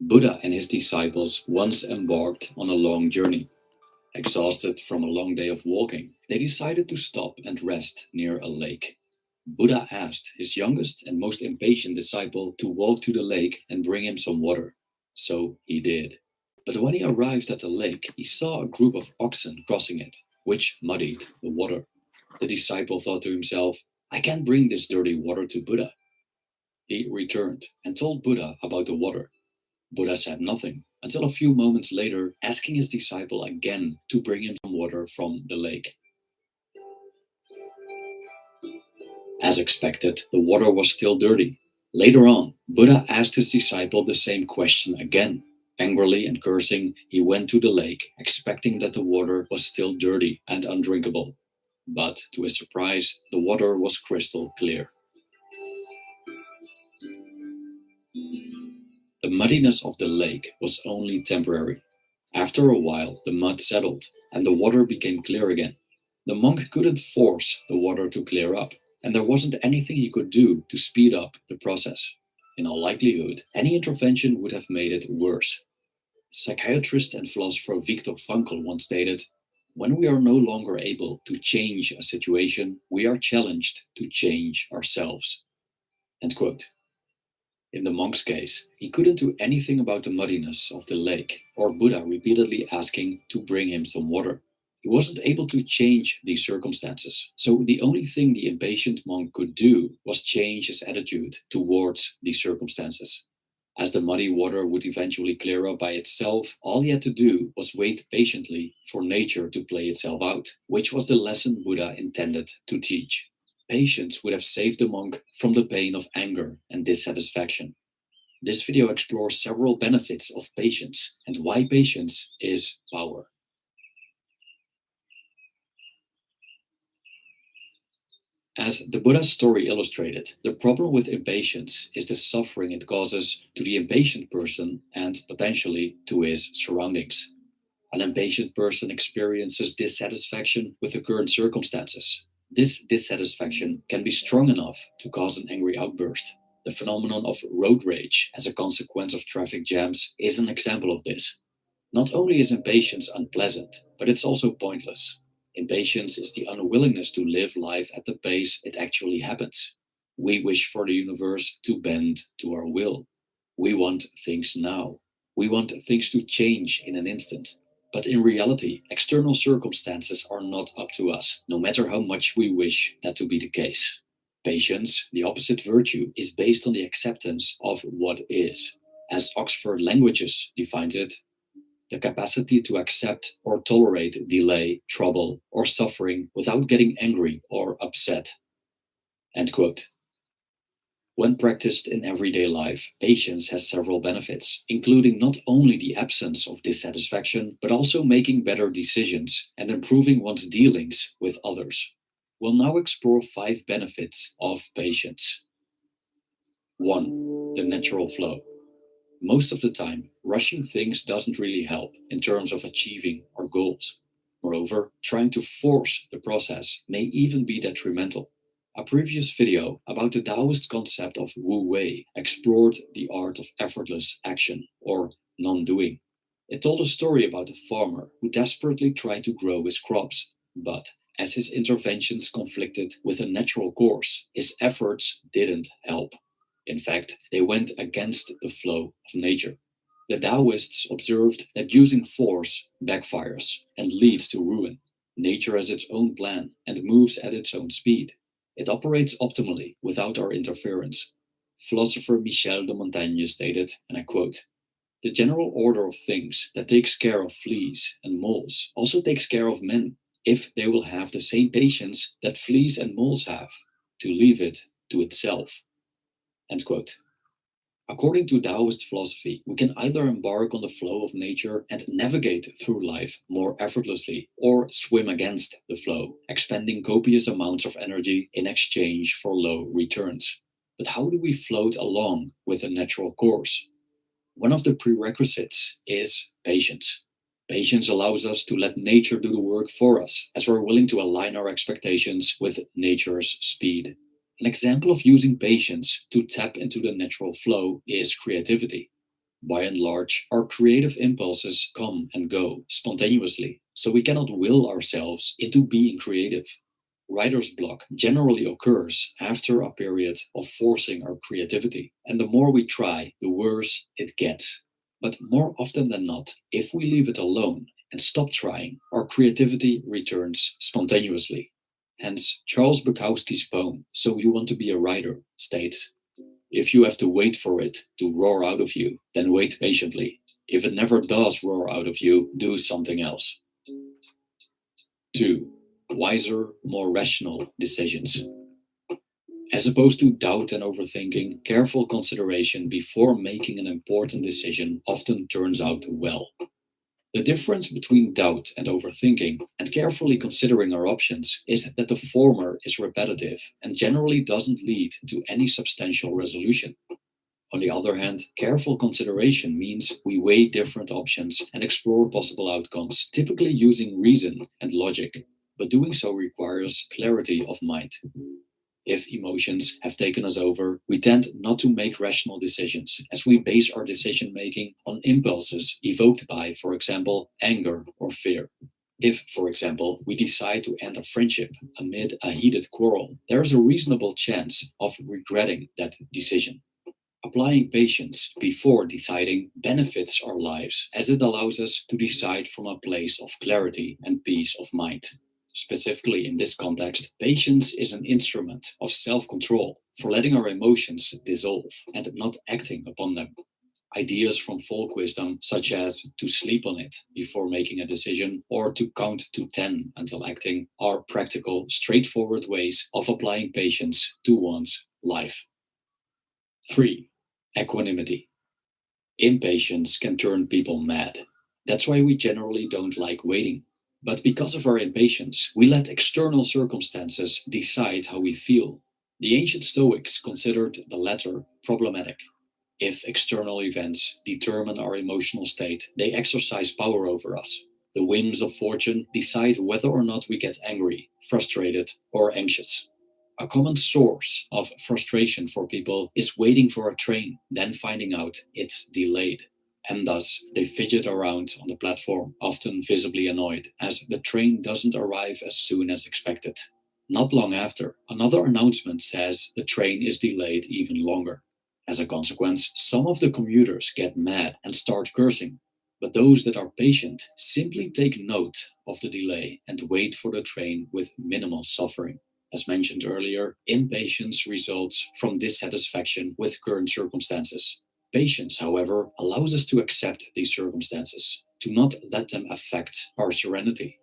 Buddha and his disciples once embarked on a long journey. Exhausted from a long day of walking, they decided to stop and rest near a lake. Buddha asked his youngest and most impatient disciple to walk to the lake and bring him some water. So he did. But when he arrived at the lake, he saw a group of oxen crossing it, which muddied the water. The disciple thought to himself, I can't bring this dirty water to Buddha. He returned and told Buddha about the water. Buddha said nothing until a few moments later, asking his disciple again to bring him some water from the lake. As expected, the water was still dirty. Later on, Buddha asked his disciple the same question again. Angrily and cursing, he went to the lake, expecting that the water was still dirty and undrinkable. But to his surprise, the water was crystal clear. The muddiness of the lake was only temporary. After a while, the mud settled and the water became clear again. The monk couldn't force the water to clear up, and there wasn't anything he could do to speed up the process. In all likelihood, any intervention would have made it worse. Psychiatrist and philosopher Viktor Frankl once stated, when we are no longer able to change a situation, we are challenged to change ourselves. End quote. In the monk's case, he couldn't do anything about the muddiness of the lake or Buddha repeatedly asking to bring him some water. He wasn't able to change these circumstances, so the only thing the impatient monk could do was change his attitude towards these circumstances. As the muddy water would eventually clear up by itself, all he had to do was wait patiently for nature to play itself out, which was the lesson Buddha intended to teach. Patience would have saved the monk from the pain of anger and dissatisfaction. This video explores several benefits of patience and why patience is power. As the Buddha's story illustrated, the problem with impatience is the suffering it causes to the impatient person and potentially to his surroundings. An impatient person experiences dissatisfaction with the current circumstances. This dissatisfaction can be strong enough to cause an angry outburst. The phenomenon of road rage as a consequence of traffic jams is an example of this. Not only is impatience unpleasant, but it's also pointless. Impatience is the unwillingness to live life at the pace it actually happens. We wish for the universe to bend to our will. We want things now. We want things to change in an instant. But in reality, external circumstances are not up to us, no matter how much we wish that to be the case. Patience, the opposite virtue, is based on the acceptance of what is. As Oxford Languages defines it, the capacity to accept or tolerate delay, trouble, or suffering without getting angry or upset. End quote. When practiced in everyday life, patience has several benefits, including not only the absence of dissatisfaction, but also making better decisions and improving one's dealings with others. We'll now explore 5 benefits of patience. 1. The natural flow. Most of the time, rushing things doesn't really help in terms of achieving our goals. Moreover, trying to force the process may even be detrimental. A previous video about the Taoist concept of Wu Wei explored the art of effortless action, or non-doing. It told a story about a farmer who desperately tried to grow his crops, but as his interventions conflicted with a natural course, his efforts didn't help. In fact, they went against the flow of nature. The Taoists observed that using force backfires and leads to ruin. Nature has its own plan and moves at its own speed. It operates optimally without our interference. Philosopher Michel de Montaigne stated, and I quote, the general order of things that takes care of fleas and moles also takes care of men, if they will have the same patience that fleas and moles have, to leave it to itself. End quote. According to Taoist philosophy, we can either embark on the flow of nature and navigate through life more effortlessly, or swim against the flow, expending copious amounts of energy in exchange for low returns. But how do we float along with a natural course? One of the prerequisites is patience. Patience allows us to let nature do the work for us, as we're willing to align our expectations with nature's speed. An example of using patience to tap into the natural flow is creativity. By and large, our creative impulses come and go spontaneously, so we cannot will ourselves into being creative. Writer's block generally occurs after a period of forcing our creativity, and the more we try, the worse it gets. But more often than not, if we leave it alone and stop trying, our creativity returns spontaneously. Hence, Charles Bukowski's poem, So You Want to Be a Writer, states, if you have to wait for it to roar out of you, then wait patiently. If it never does roar out of you, do something else. 2. Wiser, more rational decisions. As opposed to doubt and overthinking, careful consideration before making an important decision often turns out well. The difference between doubt and overthinking and carefully considering our options is that the former is repetitive and generally doesn't lead to any substantial resolution. On the other hand, careful consideration means we weigh different options and explore possible outcomes, typically using reason and logic, but doing so requires clarity of mind. If emotions have taken us over, we tend not to make rational decisions, as we base our decision making on impulses evoked by, for example, anger or fear. If, for example, we decide to end a friendship amid a heated quarrel, there is a reasonable chance of regretting that decision. Applying patience before deciding benefits our lives, as it allows us to decide from a place of clarity and peace of mind. Specifically in this context, patience is an instrument of self control for letting our emotions dissolve and not acting upon them. Ideas from folk wisdom, such as to sleep on it before making a decision or to count to 10 until acting, are practical, straightforward ways of applying patience to one's life. 3. Equanimity. Impatience can turn people mad. That's why we generally don't like waiting. But because of our impatience, we let external circumstances decide how we feel. The ancient Stoics considered the latter problematic. If external events determine our emotional state, they exercise power over us. The whims of fortune decide whether or not we get angry, frustrated, or anxious. A common source of frustration for people is waiting for a train, then finding out it's delayed. And thus, they fidget around on the platform, often visibly annoyed, as the train doesn't arrive as soon as expected. Not long after, another announcement says the train is delayed even longer. As a consequence, some of the commuters get mad and start cursing, but those that are patient simply take note of the delay and wait for the train with minimal suffering. As mentioned earlier, impatience results from dissatisfaction with current circumstances. Patience, however, allows us to accept these circumstances, to not let them affect our serenity.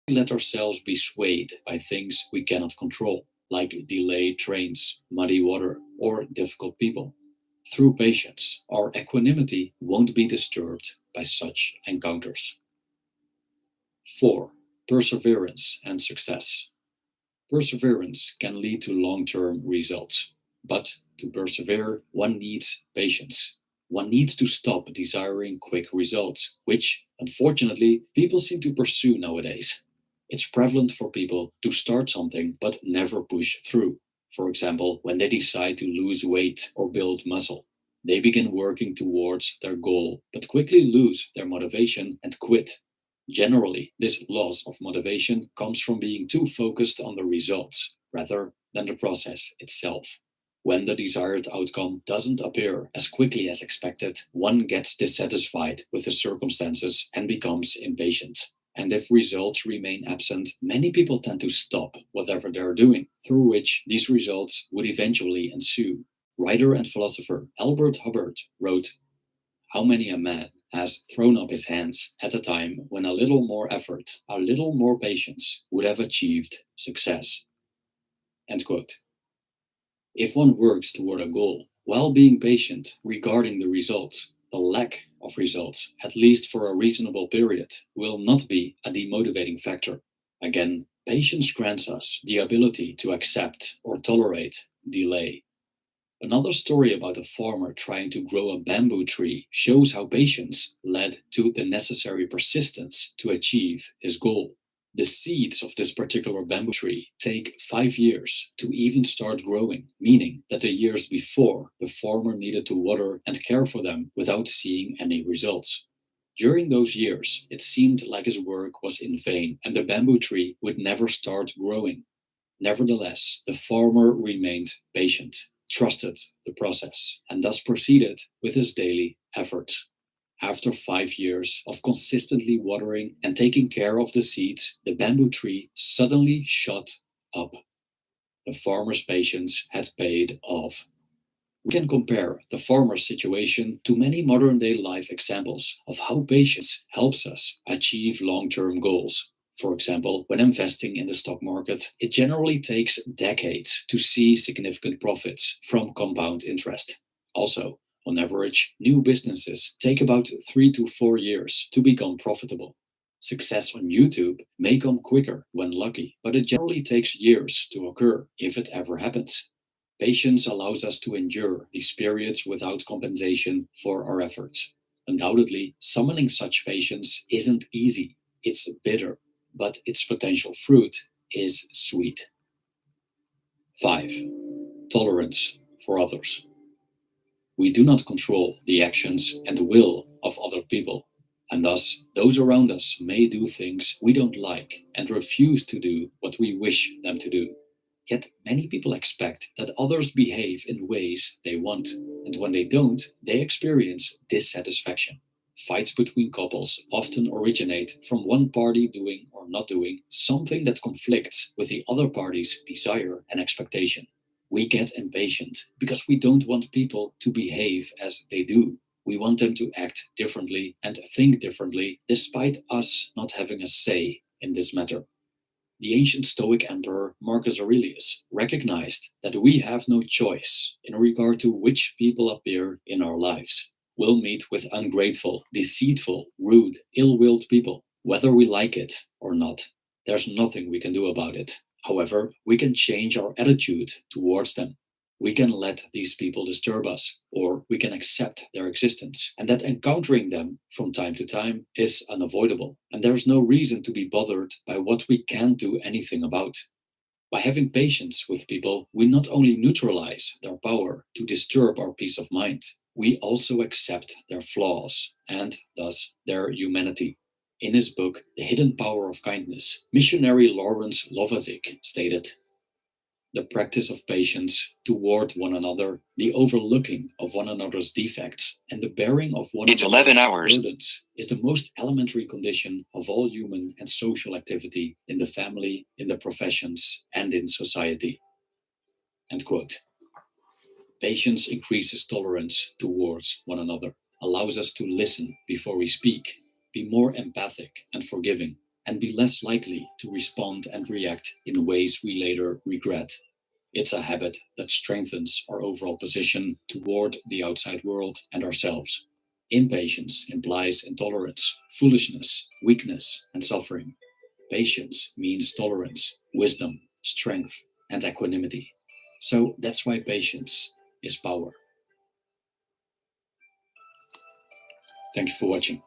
We let ourselves be swayed by things we cannot control, like delayed trains, muddy water, or difficult people. Through patience, our equanimity won't be disturbed by such encounters. 4. Perseverance and success. Perseverance can lead to long-term results, but to persevere, one needs patience. One needs to stop desiring quick results, which, unfortunately, people seem to pursue nowadays. It's prevalent for people to start something but never push through. For example, when they decide to lose weight or build muscle, they begin working towards their goal but quickly lose their motivation and quit. Generally, this loss of motivation comes from being too focused on the results rather than the process itself. When the desired outcome doesn't appear as quickly as expected, one gets dissatisfied with the circumstances and becomes impatient. And if results remain absent, many people tend to stop whatever they're doing, through which these results would eventually ensue. Writer and philosopher Albert Hubbard wrote, "How many a man has thrown up his hands at a time when a little more effort, a little more patience would have achieved success." End quote. If one works toward a goal while being patient regarding the results, the lack of results, at least for a reasonable period, will not be a demotivating factor. Again, patience grants us the ability to accept or tolerate delay. Another story about a farmer trying to grow a bamboo tree shows how patience led to the necessary persistence to achieve his goal. The seeds of this particular bamboo tree take 5 years to even start growing, meaning that the years before, the farmer needed to water and care for them without seeing any results. During those years, it seemed like his work was in vain and the bamboo tree would never start growing. Nevertheless, the farmer remained patient, trusted the process, and thus proceeded with his daily efforts. After 5 years of consistently watering and taking care of the seeds, the bamboo tree suddenly shot up. The farmer's patience had paid off. We can compare the farmer's situation to many modern day life examples of how patience helps us achieve long term goals. For example, when investing in the stock market, it generally takes decades to see significant profits from compound interest. Also, on average, new businesses take about 3 to 4 years to become profitable. Success on YouTube may come quicker when lucky, but it generally takes years to occur if it ever happens. Patience allows us to endure these periods without compensation for our efforts. Undoubtedly, summoning such patience isn't easy. It's bitter, but its potential fruit is sweet. 5. Tolerance for others. We do not control the actions and will of other people, and thus those around us may do things we don't like and refuse to do what we wish them to do. Yet many people expect that others behave in ways they want, and when they don't, they experience dissatisfaction. Fights between couples often originate from one party doing or not doing something that conflicts with the other party's desire and expectation. We get impatient because we don't want people to behave as they do. We want them to act differently and think differently, despite us not having a say in this matter. The ancient Stoic emperor Marcus Aurelius recognized that we have no choice in regard to which people appear in our lives. We'll meet with ungrateful, deceitful, rude, ill-willed people, whether we like it or not. There's nothing we can do about it. However, we can change our attitude towards them. We can let these people disturb us, or we can accept their existence, and that encountering them from time to time is unavoidable, and there is no reason to be bothered by what we can't do anything about. By having patience with people, we not only neutralize their power to disturb our peace of mind, we also accept their flaws and thus their humanity. In his book, The Hidden Power of Kindness, missionary Lawrence Lovazic stated, "The practice of patience toward one another, the overlooking of one another's defects, and the bearing of one It's 11 another's hours. burdens is the most elementary condition of all human and social activity in the family, in the professions, and in society." End quote. Patience increases tolerance towards one another, allows us to listen before we speak, be more empathic and forgiving, and be less likely to respond and react in ways we later regret. It's a habit that strengthens our overall position toward the outside world and ourselves. Impatience implies intolerance, foolishness, weakness, and suffering. Patience means tolerance, wisdom, strength, and equanimity. So that's why patience is power. Thank you for watching.